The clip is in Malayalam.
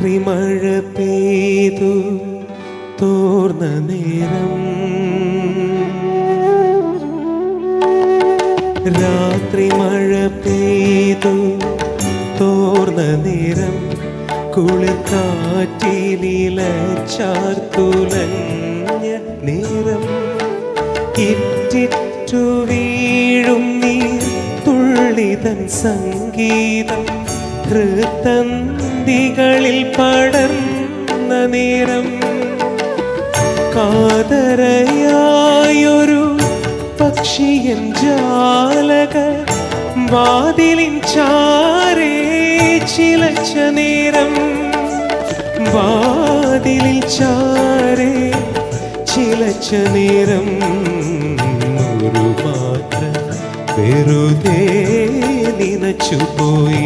രാത്രി മഴ പെയ്തു തോർന്ന നേരം, രാത്രി മഴ പെയ്തു തോർന്ന നേരം, കുളിർക്കാറ്റിനില ചാർത്തുലഞ്ഞ നേരം, ഇറ്റിറ്റു വീഴും നീർ തുള്ളിതൻ സംഗീതം ഹൃത്തന്തികളിൽ പടർന്ന നേരം, കാതരയായൊരു പക്ഷിയൻ ജാലക വാതിലിൻ ചാരേ ചിലച്ച നേരം, വാതിലിൽ ചാരേ ചിലച്ച നേരം, ഒരു മാത്ര വെറുതെ നിനച്ചുപോയി.